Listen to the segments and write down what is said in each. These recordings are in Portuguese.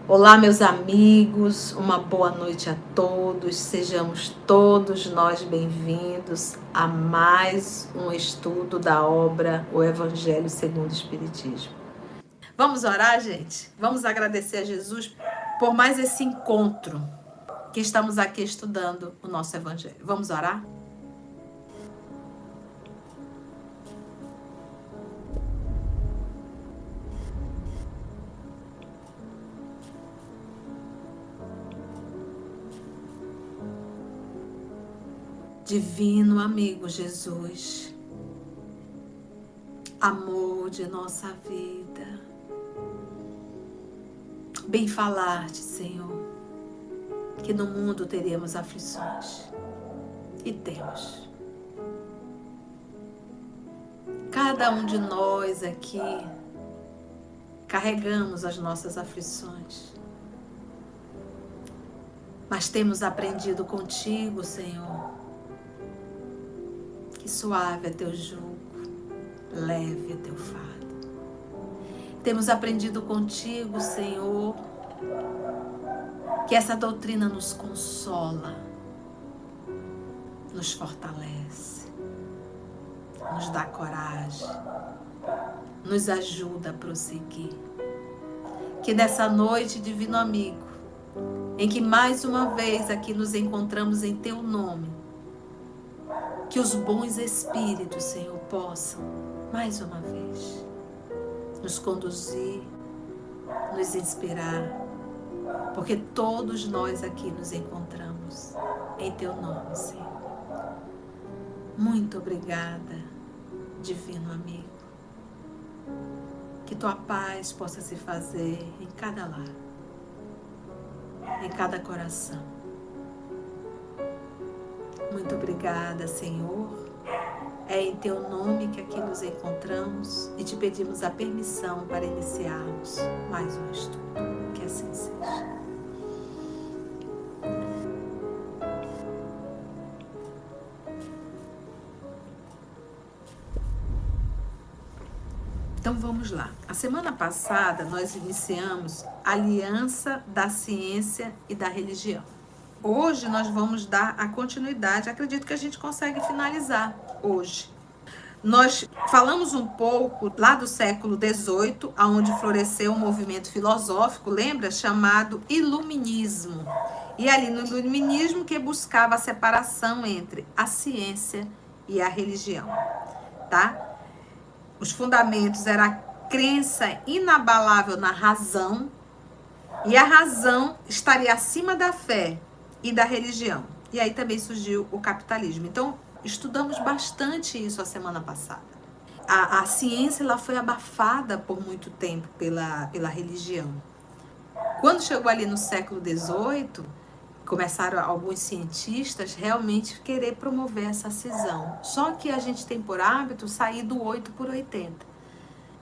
Olá, meus amigos, uma boa noite a todos. Sejamos todos nós bem-vindos a mais um estudo da obra O Evangelho segundo o Espiritismo. Vamos orar, gente? Vamos agradecer a Jesus por mais esse encontro que estamos aqui estudando o nosso Evangelho. Vamos orar? Divino amigo Jesus, amor de nossa vida, bem falar-te, Senhor, que no mundo teríamos aflições, e temos. Cada um de nós aqui carregamos as nossas aflições, mas temos aprendido contigo, Senhor, que suave é teu jugo, leve é teu fardo. Temos aprendido contigo, Senhor, que essa doutrina nos consola, nos fortalece, nos dá coragem, nos ajuda a prosseguir. Que nessa noite, divino amigo, em que mais uma vez aqui nos encontramos em teu nome, que os bons espíritos, Senhor, possam, mais uma vez, nos conduzir, nos inspirar, porque todos nós aqui nos encontramos em teu nome, Senhor. Muito obrigada, divino amigo. Que tua paz possa se fazer em cada lar, em cada coração. Muito obrigada, Senhor. É em teu nome que aqui nos encontramos e te pedimos a permissão para iniciarmos mais um estudo. Que assim seja. Então vamos lá. A semana passada nós iniciamos a Aliança da Ciência e da Religião. Hoje nós vamos dar a continuidade, acredito que a gente consegue finalizar hoje. Nós falamos um pouco lá do século XVIII, onde floresceu um movimento filosófico, lembra? Chamado Iluminismo. E ali no Iluminismo que buscava a separação entre a ciência e a religião, tá? Os fundamentos eram a crença inabalável na razão, e a razão estaria acima da fé e da religião. E aí também surgiu o capitalismo. Então, estudamos bastante isso a semana passada. A ciência ela foi abafada por muito tempo pela religião. Quando chegou ali no século XVIII, começaram alguns cientistas realmente querer promover essa cisão. Só que a gente tem por hábito sair do 8 por 80.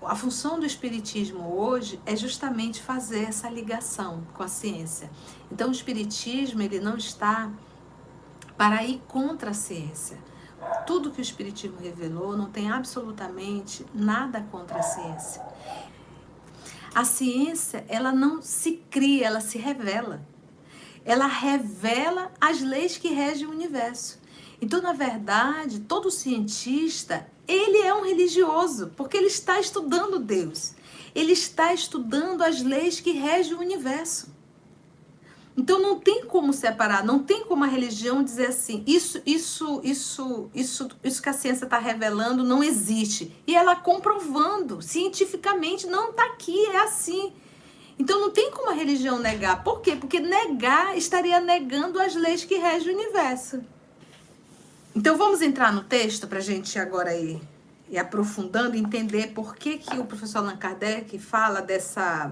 A função do espiritismo hoje é justamente fazer essa ligação com a ciência. Então o espiritismo ele não está para ir contra a ciência. Tudo que o espiritismo revelou não tem absolutamente nada contra a ciência. A ciência ela não se cria, ela se revela. Ela revela as leis que regem o universo. Então, na verdade, todo cientista, ele é um religioso, porque ele está estudando Deus. Ele está estudando as leis que regem o universo. Então, não tem como separar, não tem como a religião dizer assim, isso que a ciência está revelando não existe. E ela comprovando, cientificamente, não está aqui, é assim. Então não tem como a religião negar. Por quê? Porque negar estaria negando as leis que regem o universo. Então vamos entrar no texto para a gente agora ir aprofundando e entender por que o professor Allan Kardec fala dessa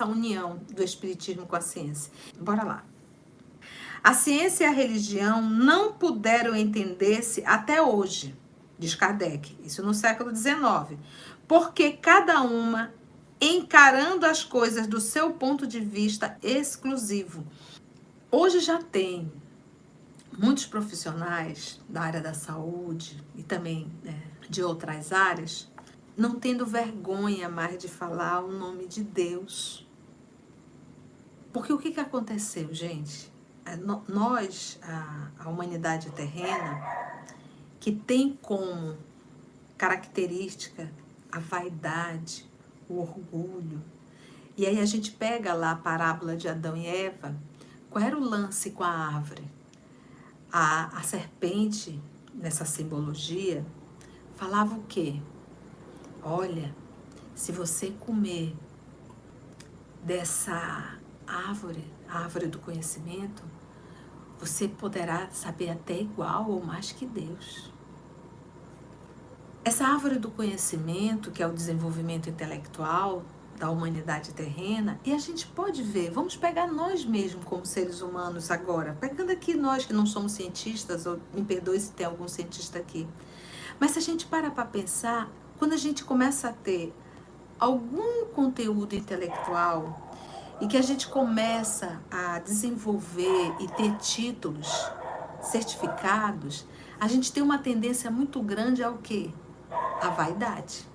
união do espiritismo com a ciência. Bora lá. A ciência e a religião não puderam entender-se até hoje, diz Kardec, isso no século XIX, porque cada uma encarando as coisas do seu ponto de vista exclusivo. Hoje já tem muitos profissionais da área da saúde e também de outras áreas, não tendo vergonha mais de falar o nome de Deus. Porque o que aconteceu, gente? Nós, a humanidade terrena, que tem como característica a vaidade, o orgulho. E aí a gente pega lá a parábola de Adão e Eva. Qual era o lance com a árvore? A serpente, nessa simbologia, falava o quê? Olha, se você comer dessa árvore, a árvore do conhecimento, você poderá saber até igual ou mais que Deus. Essa árvore do conhecimento, que é o desenvolvimento intelectual da humanidade terrena, e a gente pode ver, vamos pegar nós mesmos como seres humanos agora, pegando aqui nós que não somos cientistas, ou me perdoe se tem algum cientista aqui, mas se a gente para pensar, quando a gente começa a ter algum conteúdo intelectual e que a gente começa a desenvolver e ter títulos, certificados, a gente tem uma tendência muito grande ao quê? A vaidade.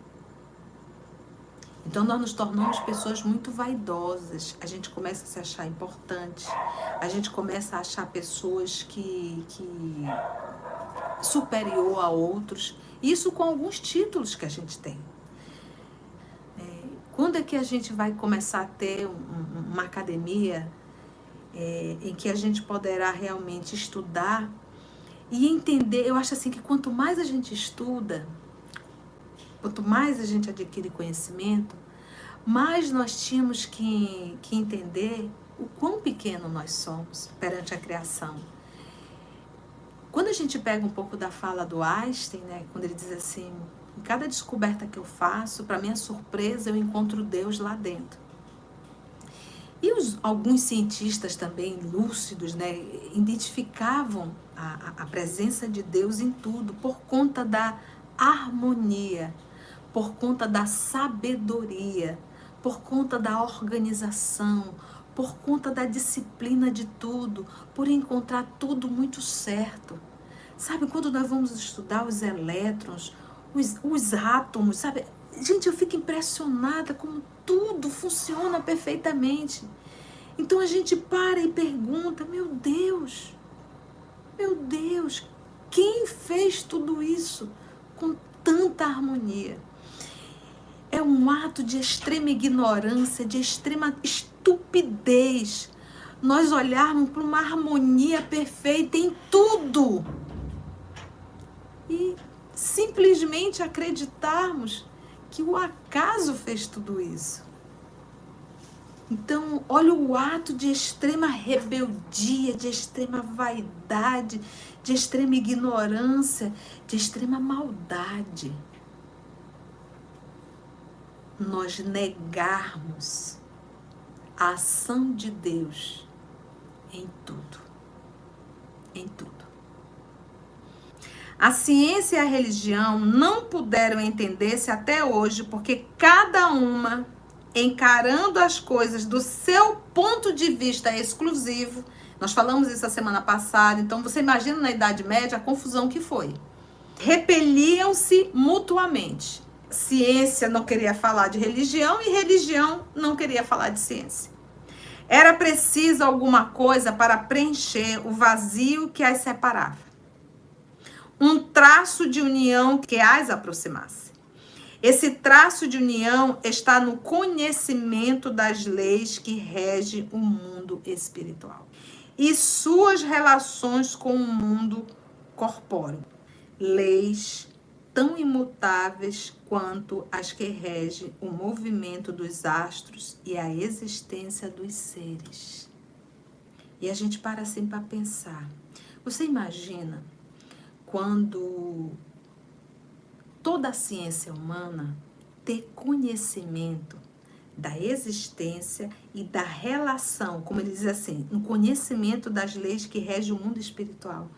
Então nós nos tornamos pessoas muito vaidosas, a gente começa a se achar importante, a gente começa a achar pessoas que superior a outros, isso com alguns títulos que a gente tem. Quando é que a gente vai começar a ter uma academia em que a gente poderá realmente estudar e entender? Eu acho assim que quanto mais a gente estuda, quanto mais a gente adquire conhecimento, mais nós tínhamos que entender o quão pequeno nós somos perante a criação. Quando a gente pega um pouco da fala do Einstein, né, quando ele diz assim, em cada descoberta que eu faço, para minha surpresa, eu encontro Deus lá dentro. E alguns cientistas também lúcidos, né, identificavam a presença de Deus em tudo por conta da harmonia, por conta da sabedoria, por conta da organização, por conta da disciplina de tudo, por encontrar tudo muito certo. Sabe, quando nós vamos estudar os elétrons, os átomos, sabe? Gente, eu fico impressionada como tudo funciona perfeitamente. Então a gente para e pergunta, meu Deus, quem fez tudo isso com tanta harmonia? É um ato de extrema ignorância, de extrema estupidez. Nós olharmos para uma harmonia perfeita em tudo e simplesmente acreditarmos que o acaso fez tudo isso. Então, olha o ato de extrema rebeldia, de extrema vaidade, de extrema ignorância, de extrema maldade. Nós negarmos a ação de Deus em tudo. Em tudo. A ciência e a religião não puderam entender-se até hoje, porque cada uma, encarando as coisas do seu ponto de vista exclusivo, nós falamos isso a semana passada, então você imagina na Idade Média a confusão que foi. Repeliam-se mutuamente. Ciência não queria falar de religião e religião não queria falar de ciência. Era preciso alguma coisa para preencher o vazio que as separava. Um traço de união que as aproximasse. Esse traço de união está no conhecimento das leis que regem o mundo espiritual e suas relações com o mundo corpóreo. Leis tão imutáveis quanto as que regem o movimento dos astros e a existência dos seres. E a gente para assim para pensar. Você imagina quando toda a ciência humana ter conhecimento da existência e da relação, como ele diz assim, no conhecimento das leis que regem o mundo espiritual.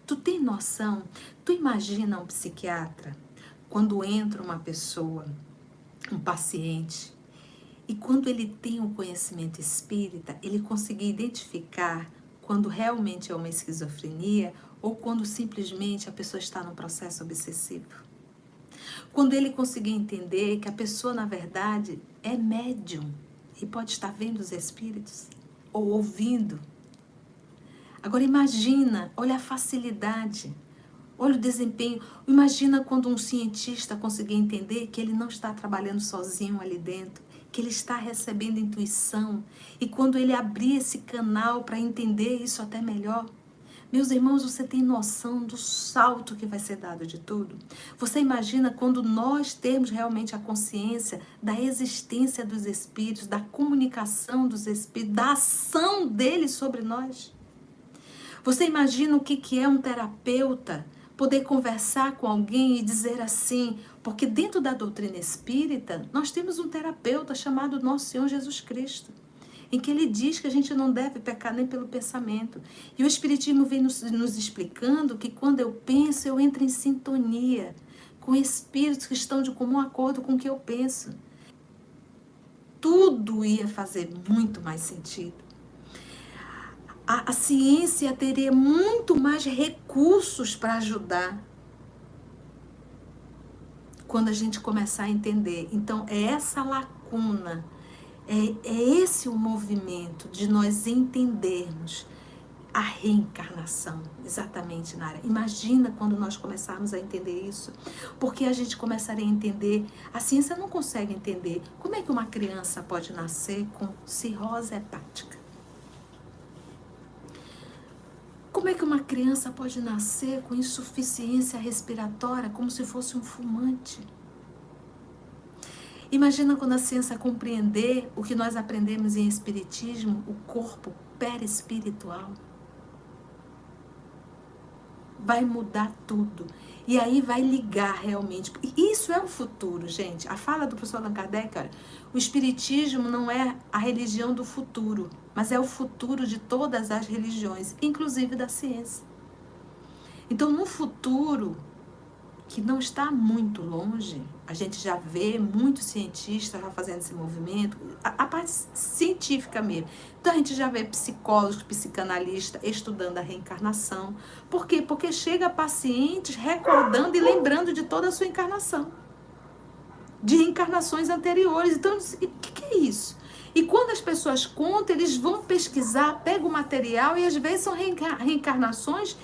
Tu tem noção? Tu imagina um psiquiatra, quando entra uma pessoa, um paciente, e quando ele tem um conhecimento espírita, ele conseguir identificar quando realmente é uma esquizofrenia ou quando simplesmente a pessoa está num processo obsessivo. Quando ele conseguir entender que a pessoa, na verdade, é médium e pode estar vendo os espíritos, ou ouvindo. Agora imagina, olha a facilidade, olha o desempenho. Imagina quando um cientista conseguir entender que ele não está trabalhando sozinho ali dentro, que ele está recebendo intuição. E quando ele abrir esse canal para entender isso até melhor. Meus irmãos, você tem noção do salto que vai ser dado de tudo? Você imagina quando nós termos realmente a consciência da existência dos espíritos, da comunicação dos espíritos, da ação deles sobre nós? Você imagina o que é um terapeuta poder conversar com alguém e dizer assim, porque dentro da doutrina espírita, nós temos um terapeuta chamado Nosso Senhor Jesus Cristo, em que ele diz que a gente não deve pecar nem pelo pensamento. E o Espiritismo vem nos explicando que quando eu penso, eu entro em sintonia com espíritos que estão de comum acordo com o que eu penso. Tudo ia fazer muito mais sentido. A ciência teria muito mais recursos para ajudar quando a gente começar a entender. Então, é essa lacuna, é esse o movimento de nós entendermos a reencarnação, exatamente, Nara. Imagina quando nós começarmos a entender isso, porque a gente começaria a entender, a ciência não consegue entender como é que uma criança pode nascer com cirrose hepática. Como é que uma criança pode nascer com insuficiência respiratória, como se fosse um fumante? Imagina quando a ciência compreender o que nós aprendemos em Espiritismo, o corpo perispiritual. Vai mudar tudo. E aí vai ligar realmente. Isso é o futuro, gente. A fala do professor Allan Kardec, olha, o Espiritismo não é a religião do futuro, mas é o futuro de todas as religiões, inclusive da ciência. Então, no futuro, que não está muito longe, a gente já vê muitos cientistas já fazendo esse movimento, a parte científica mesmo. Então a gente já vê psicólogos, psicanalistas estudando a reencarnação. Por quê? Porque chega pacientes recordando e lembrando de toda a sua encarnação, de encarnações anteriores. Então, o que é isso? E quando as pessoas contam, eles vão pesquisar, pegam o material e às vezes são reencarnações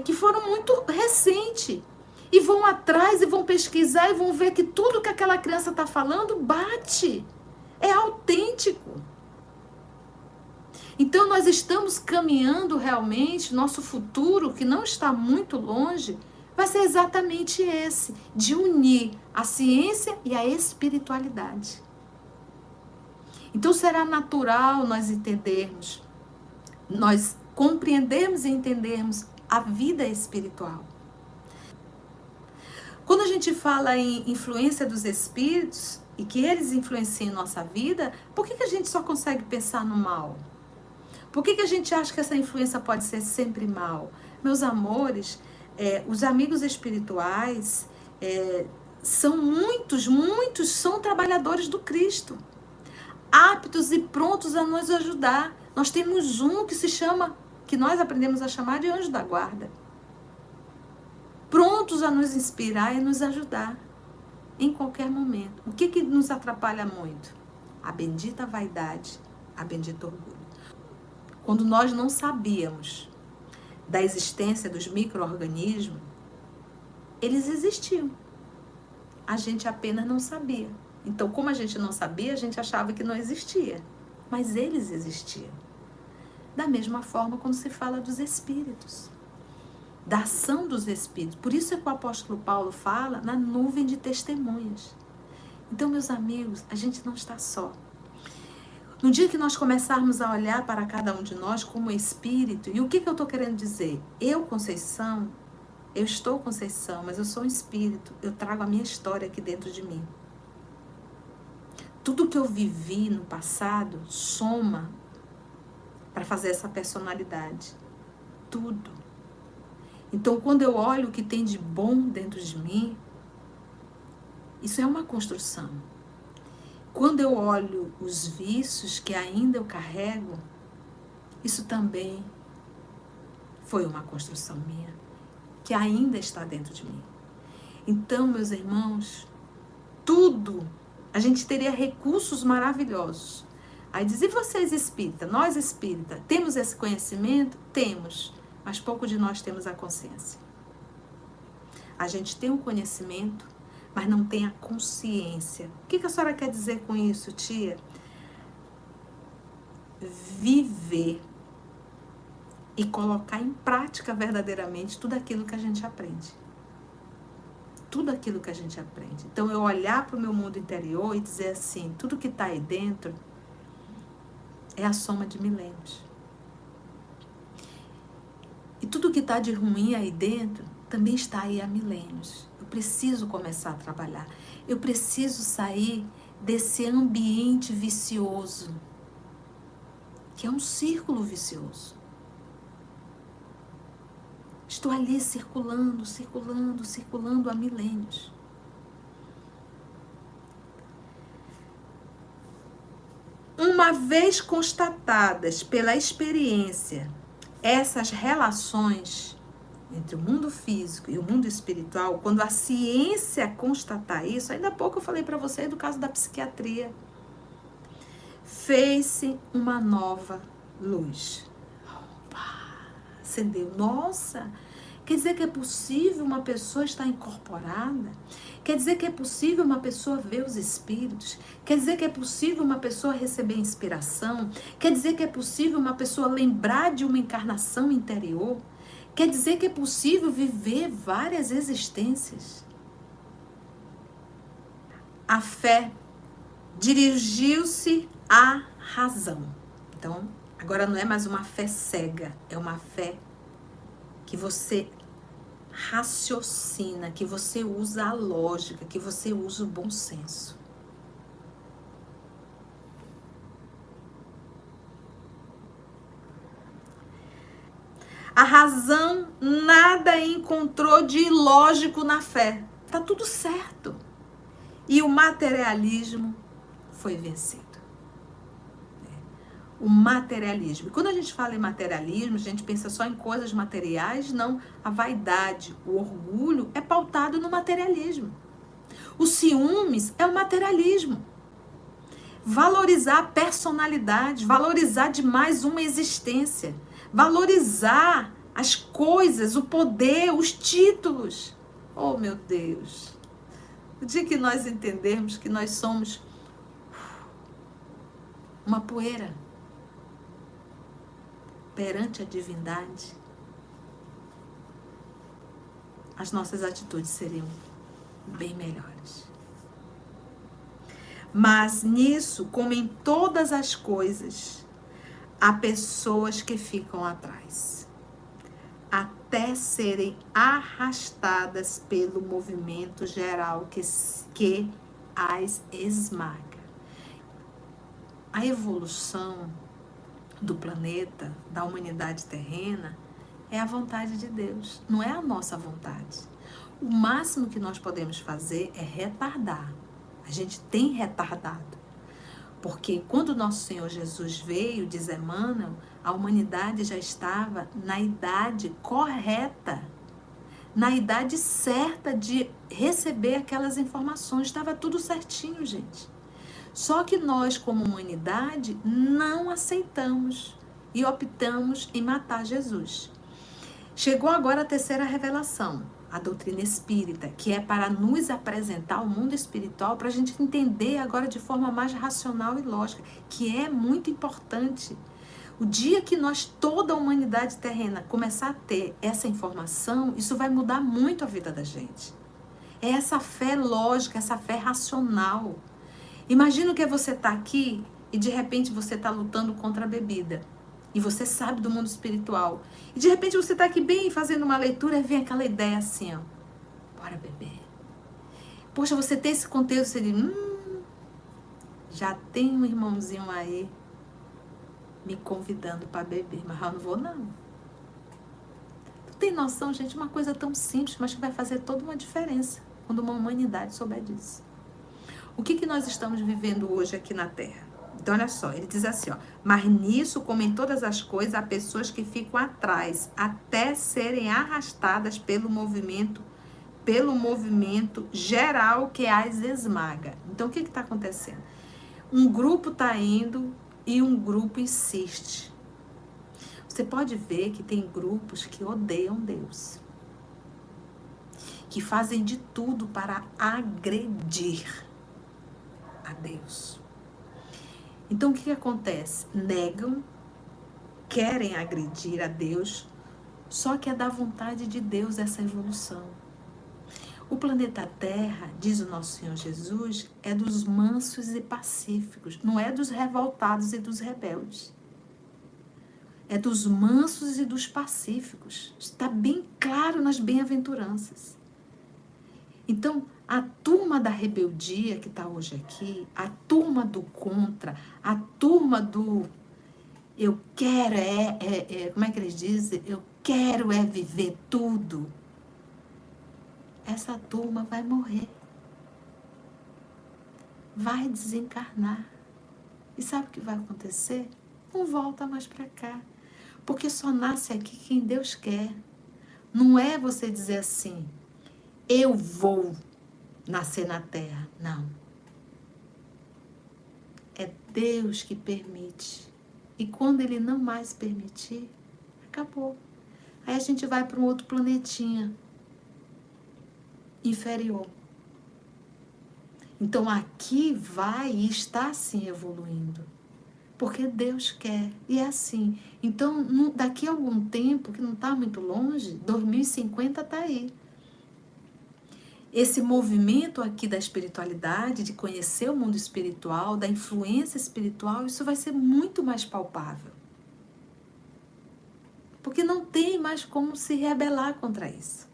que foram muito recentes. E vão atrás e vão pesquisar e vão ver que tudo que aquela criança está falando bate. É autêntico. Então nós estamos caminhando realmente, nosso futuro, que não está muito longe, vai ser exatamente esse, de unir a ciência e a espiritualidade. Então será natural nós entendermos, nós compreendermos e entendermos a vida espiritual. Quando a gente fala em influência dos espíritos e que eles influenciam nossa vida, por que a gente só consegue pensar no mal? Por que a gente acha que essa influência pode ser sempre mal? Meus amores, os amigos espirituais são muitos são trabalhadores do Cristo, aptos e prontos a nos ajudar. Nós temos um que se chama, que nós aprendemos a chamar de anjo da guarda. Prontos a nos inspirar e nos ajudar em qualquer momento. O que nos atrapalha muito? A bendita vaidade, a bendita orgulho. Quando nós não sabíamos da existência dos micro-organismos, eles existiam. A gente apenas não sabia. Então, como a gente não sabia, a gente achava que não existia. Mas eles existiam. Da mesma forma quando se fala dos espíritos, da ação dos espíritos. Por isso é que o apóstolo Paulo fala na nuvem de testemunhas. Então, meus amigos, a gente não está só. No dia que nós começarmos a olhar para cada um de nós como espírito, e o que eu estou querendo dizer? Eu, Conceição, eu estou Conceição, mas eu sou um espírito, eu trago a minha história aqui dentro de mim. Tudo que eu vivi no passado soma para fazer essa personalidade. Tudo. Então, quando eu olho o que tem de bom dentro de mim, isso é uma construção. Quando eu olho os vícios que ainda eu carrego, isso também foi uma construção minha, que ainda está dentro de mim. Então, meus irmãos, tudo, a gente teria recursos maravilhosos, Aí diz, e vocês espírita, nós espírita, temos esse conhecimento? Temos, mas pouco de nós temos a consciência. A gente tem o conhecimento, mas não tem a consciência. O que a senhora quer dizer com isso, tia? Viver e colocar em prática verdadeiramente tudo aquilo que a gente aprende. Tudo aquilo que a gente aprende. Então, eu olhar para o meu mundo interior e dizer assim, tudo que está aí dentro é a soma de milênios. E tudo que está de ruim aí dentro também está aí há milênios. Eu preciso começar a trabalhar. Eu preciso sair desse ambiente vicioso, que é um círculo vicioso. Estou ali circulando, circulando, circulando há milênios. Uma vez constatadas pela experiência essas relações entre o mundo físico e o mundo espiritual, quando a ciência constatar isso, ainda há pouco eu falei para você do caso da psiquiatria, fez-se uma nova luz. Opa, acendeu. Nossa, quer dizer que é possível uma pessoa estar incorporada? Quer dizer que é possível uma pessoa ver os espíritos? Quer dizer que é possível uma pessoa receber inspiração? Quer dizer que é possível uma pessoa lembrar de uma encarnação interior? Quer dizer que é possível viver várias existências? A fé dirigiu-se à razão. Então, agora não é mais uma fé cega, é uma fé que você raciocina, que você usa a lógica, que você usa o bom senso. A razão nada encontrou de ilógico na fé. Tá tudo certo. E o materialismo foi vencido. O materialismo. E quando a gente fala em materialismo, a gente pensa só em coisas materiais, não. A vaidade, o orgulho é pautado no materialismo. O ciúmes é o materialismo. Valorizar a personalidade, valorizar demais uma existência, valorizar as coisas, o poder, os títulos. Oh, meu Deus! O dia que nós entendermos que nós somos uma poeira perante a divindade, as nossas atitudes seriam bem melhores. Mas nisso, como em todas as coisas, há pessoas que ficam atrás, até serem arrastadas pelo movimento geral que as esmaga. A evolução do planeta, da humanidade terrena, é a vontade de Deus, não é a nossa vontade. O máximo que nós podemos fazer é retardar. A gente tem retardado. Porque quando nosso Senhor Jesus veio, diz Emmanuel, a humanidade já estava na idade correta, na idade certa de receber aquelas informações. Estava tudo certinho, gente. Só que nós, como humanidade, não aceitamos e optamos em matar Jesus. Chegou agora a terceira revelação, a doutrina espírita, que é para nos apresentar o mundo espiritual, para a gente entender agora de forma mais racional e lógica, que é muito importante. O dia que nós, toda a humanidade terrena, começar a ter essa informação, isso vai mudar muito a vida da gente. É essa fé lógica, essa fé racional. Imagina que você está aqui e de repente você está lutando contra a bebida. E você sabe do mundo espiritual. E de repente você está aqui bem fazendo uma leitura e vem aquela ideia assim, ó. Bora beber. Poxa, você tem esse conteúdo, você diz, já tem um irmãozinho aí me convidando para beber, mas eu não vou não. Tu tem noção, gente, uma coisa tão simples, mas que vai fazer toda uma diferença quando uma humanidade souber disso. O que nós estamos vivendo hoje aqui na Terra? Então, olha só, ele diz assim, ó, mas nisso, como em todas as coisas, há pessoas que ficam atrás, até serem arrastadas pelo movimento geral que as esmaga. Então, o que está acontecendo? Um grupo está indo e um grupo insiste. Você pode ver que tem grupos que odeiam Deus, que fazem de tudo para agredir a Deus. Então o que acontece? Negam, querem agredir a Deus, só que é da vontade de Deus essa evolução. O planeta Terra, diz o nosso Senhor Jesus, é dos mansos e pacíficos, não é dos revoltados e dos rebeldes. É dos mansos e dos pacíficos. Está bem claro nas bem-aventuranças. Então, a turma da rebeldia que está hoje aqui, a turma do contra, a turma do eu quero como é que eles dizem? Eu quero viver tudo. Essa turma vai morrer. Vai desencarnar. E sabe o que vai acontecer? Não volta mais para cá. Porque só nasce aqui quem Deus quer. Não é você dizer assim, eu vou nascer na Terra. Não. É Deus que permite. E quando Ele não mais permitir, acabou. Aí a gente vai para um outro planetinha inferior. Então aqui vai e está assim evoluindo. Porque Deus quer. E é assim. Então, daqui a algum tempo, que não está muito longe, 2050 está aí. Esse movimento aqui da espiritualidade, de conhecer o mundo espiritual, da influência espiritual, isso vai ser muito mais palpável. Porque não tem mais como se rebelar contra isso.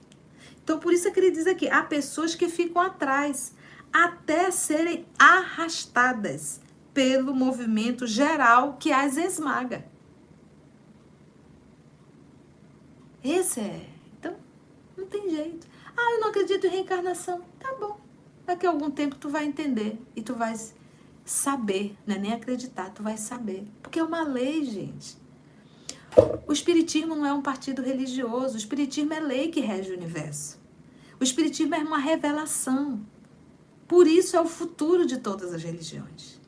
Então, por isso é que ele diz aqui, há pessoas que ficam atrás, até serem arrastadas pelo movimento geral que as esmaga. Esse é. Então, não tem jeito. Ah, eu não acredito em reencarnação. Tá bom. Daqui a algum tempo tu vai entender e tu vai saber, não é nem acreditar, tu vai saber. Porque é uma lei, gente. O Espiritismo não é um partido religioso. O Espiritismo é lei que rege o universo. O Espiritismo é uma revelação. Por isso é o futuro de todas as religiões.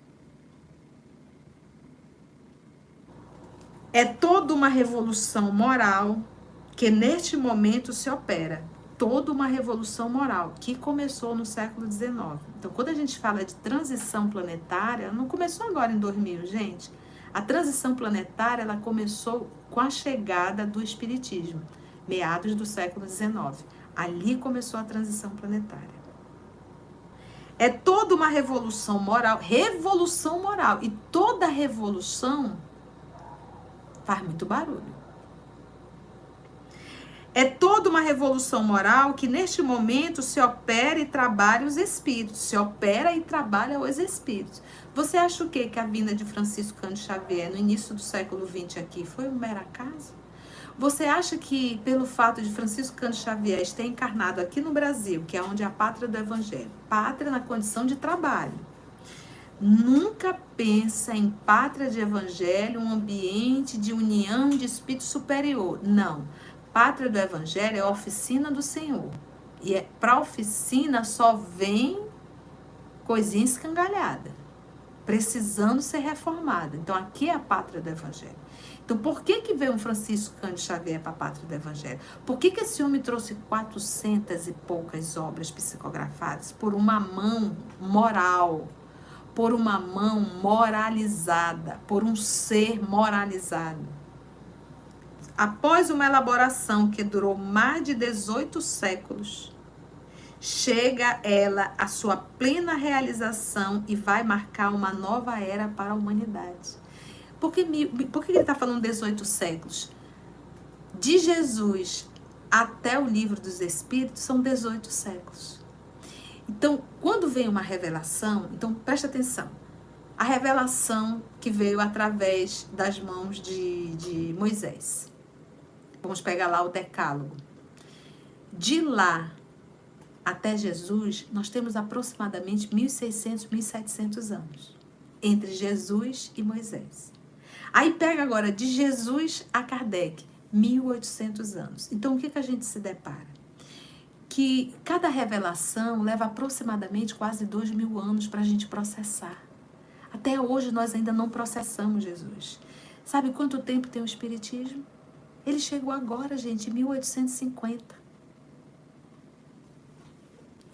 É toda uma revolução moral que neste momento se opera. Toda uma revolução moral que começou no século XIX. Então, quando a gente fala de transição planetária, não começou agora em 2000, gente. A transição planetária, ela começou com a chegada do Espiritismo, meados do século XIX. Ali começou a transição planetária. É toda uma revolução moral, e toda revolução faz muito barulho. É toda uma revolução moral que neste momento se opera e trabalha os espíritos. Se opera e trabalha os espíritos. Você acha o quê? Que a vinda de Francisco Cândido Xavier no início do século XX aqui foi um mero acaso? Você acha que pelo fato de Francisco Cândido Xavier estar encarnado aqui no Brasil, que é onde é a pátria do Evangelho, pátria na condição de trabalho, nunca pensa em pátria de Evangelho, um ambiente de união de espírito superior? Não. Pátria do Evangelho é a oficina do Senhor. E para a oficina só vem coisinha escangalhada, precisando ser reformada. Então aqui é a pátria do Evangelho. Então por que veio um Francisco Cândido Xavier para a pátria do Evangelho? Por que esse homem trouxe 400 e poucas obras psicografadas? Por uma mão moral, por uma mão moralizada, por um ser moralizado. Após uma elaboração que durou mais de 18 séculos, chega ela à sua plena realização e vai marcar uma nova era para a humanidade. Por que ele está falando 18 séculos? De Jesus até o Livro dos Espíritos são 18 séculos. Então, quando vem uma revelação, então presta atenção. A revelação que veio através das mãos de Moisés. Vamos pegar lá o Decálogo. De lá até Jesus, nós temos aproximadamente 1.600, 1.700 anos. Entre Jesus e Moisés. Aí pega agora de Jesus a Kardec, 1.800 anos. Então, o que a gente se depara? Que cada revelação leva aproximadamente quase 2.000 anos para a gente processar. Até hoje nós ainda não processamos Jesus. Sabe quanto tempo tem o Espiritismo? Ele chegou agora, gente, em 1850.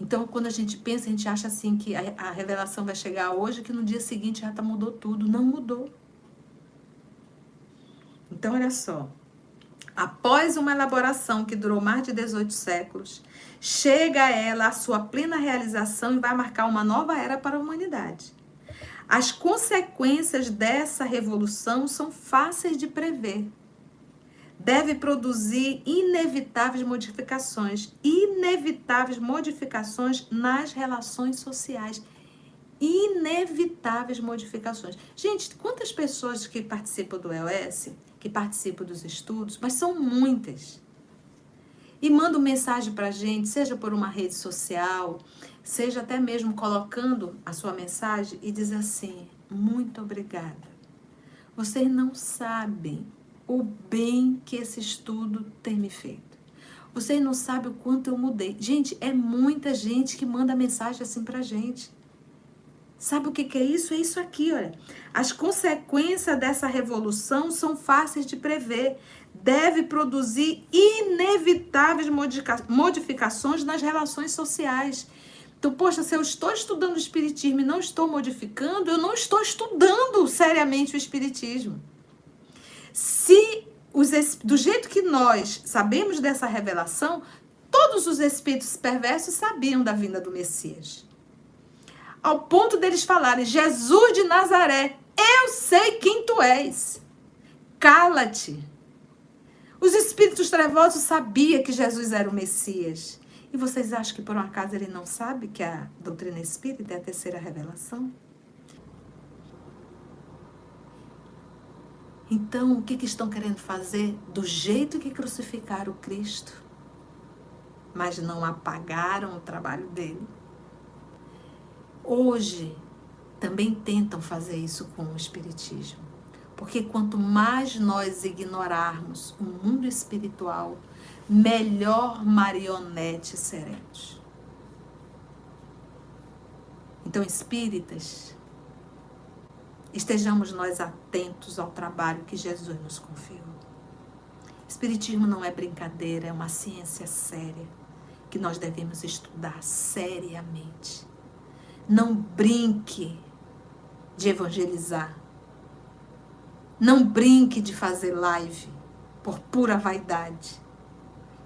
Então, quando a gente pensa, a gente acha assim que a revelação vai chegar hoje, que no dia seguinte já mudou tudo. Não mudou. Então, olha só. Após uma elaboração que durou mais de 18 séculos, chega ela à sua plena realização e vai marcar uma nova era para a humanidade. As consequências dessa revolução são fáceis de prever. Deve produzir inevitáveis modificações nas relações sociais. Inevitáveis modificações. Gente, quantas pessoas que participam do EOS, que participam dos estudos, mas são muitas. E mandam mensagem para a gente, seja por uma rede social, seja até mesmo colocando a sua mensagem e diz assim: muito obrigada. Vocês não sabem o bem que esse estudo tem me feito. Vocês não sabem o quanto eu mudei. Gente, é muita gente que manda mensagem assim pra gente. Sabe o que é isso? É isso aqui, olha. As consequências dessa revolução são fáceis de prever. Deve produzir inevitáveis modificações nas relações sociais. Então, poxa, se eu estou estudando o Espiritismo e não estou modificando, eu não estou estudando seriamente o Espiritismo. Se do jeito que nós sabemos dessa revelação, todos os espíritos perversos sabiam da vinda do Messias. Ao ponto deles falarem: Jesus de Nazaré, eu sei quem tu és. Cala-te. Os espíritos trevosos sabiam que Jesus era o Messias. E vocês acham que por um acaso ele não sabe que a doutrina espírita é a terceira revelação? Então, o que estão querendo fazer? Do jeito que crucificaram Cristo, mas não apagaram o trabalho dele. Hoje, também tentam fazer isso com o Espiritismo. Porque quanto mais nós ignorarmos o mundo espiritual, melhor marionete seremos. Então, espíritas, estejamos nós atentos ao trabalho que Jesus nos confiou. Espiritismo não é brincadeira, é uma ciência séria, que nós devemos estudar seriamente. Não brinque de evangelizar. Não brinque de fazer live por pura vaidade.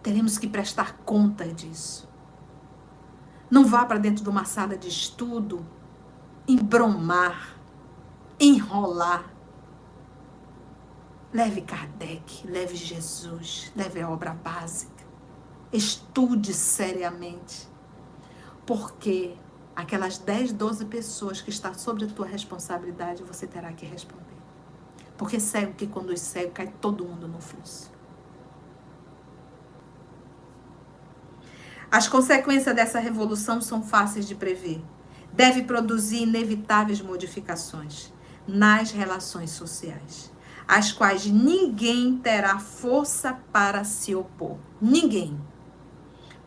Teremos que prestar conta disso. Não vá para dentro de uma sala de estudo embromar, enrolar. Leve Kardec, leve Jesus, leve a obra básica. Estude seriamente. Porque aquelas 10, 12 pessoas que estão sobre a tua responsabilidade, você terá que responder. Porque cego que conduz cego, cai todo mundo no fluxo. As consequências dessa revolução são fáceis de prever. Deve produzir inevitáveis modificações nas relações sociais, às quais ninguém terá força para se opor. Ninguém.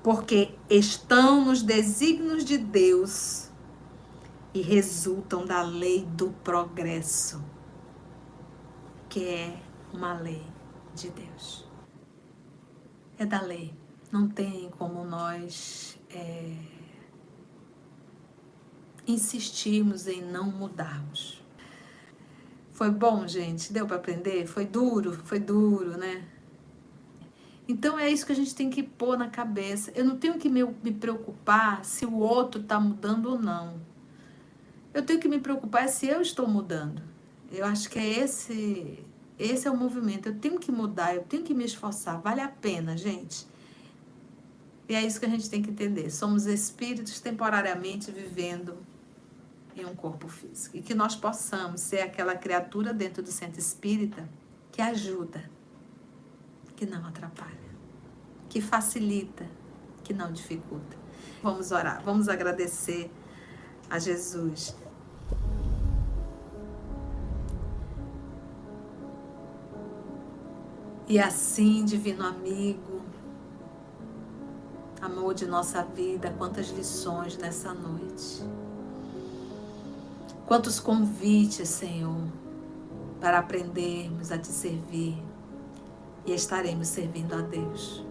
Porque estão nos desígnios de Deus e resultam da lei do progresso, que é uma lei de Deus. É da lei. Não tem como nós insistirmos em não mudarmos. Foi bom, gente? Deu para aprender? Foi duro, né? Então é isso que a gente tem que pôr na cabeça. Eu não tenho que me preocupar se o outro está mudando ou não. Eu tenho que me preocupar se eu estou mudando. Eu acho que esse é o movimento. Eu tenho que mudar, eu tenho que me esforçar. Vale a pena, gente. E é isso que a gente tem que entender. Somos espíritos temporariamente vivendo em um corpo físico. E que nós possamos ser aquela criatura dentro do centro espírita que ajuda, que não atrapalha, que facilita, que não dificulta. Vamos orar, vamos agradecer a Jesus. E assim, divino amigo, amor de nossa vida, quantas lições nessa noite. Quantos convites, Senhor, para aprendermos a te servir e estaremos servindo a Deus.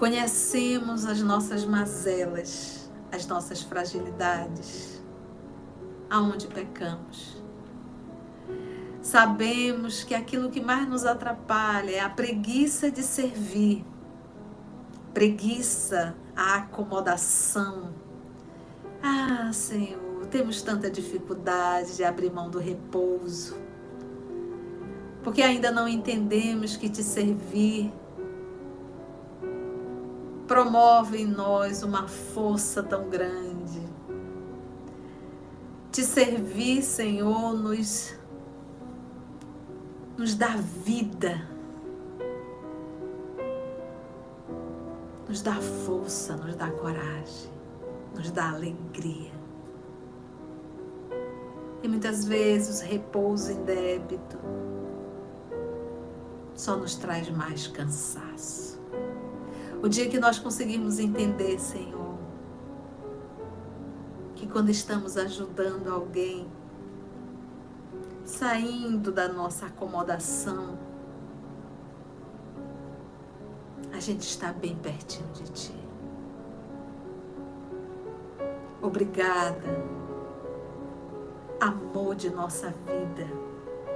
Conhecemos as nossas mazelas, as nossas fragilidades, aonde pecamos. Sabemos que aquilo que mais nos atrapalha é a preguiça de servir, preguiça, a acomodação. Ah, Senhor, temos tanta dificuldade de abrir mão do repouso, porque ainda não entendemos que te servir promove em nós uma força tão grande. Te servir, Senhor, nos dá vida, nos dá força, nos dá coragem, nos dá alegria. E muitas vezes o repouso em débito só nos traz mais cansaço. O dia que nós conseguirmos entender, Senhor, que quando estamos ajudando alguém, saindo da nossa acomodação, a gente está bem pertinho de Ti. Obrigada, amor de nossa vida,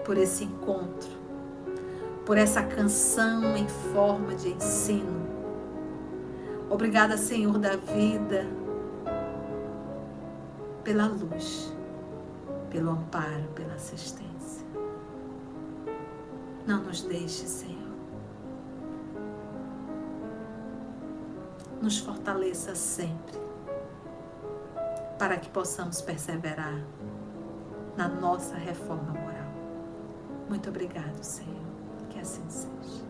por esse encontro, por essa canção em forma de ensino. Obrigada, Senhor da vida, pela luz, pelo amparo, pela assistência. Não nos deixe, Senhor. Nos fortaleça sempre, para que possamos perseverar na nossa reforma moral. Muito obrigado, Senhor. Que assim seja.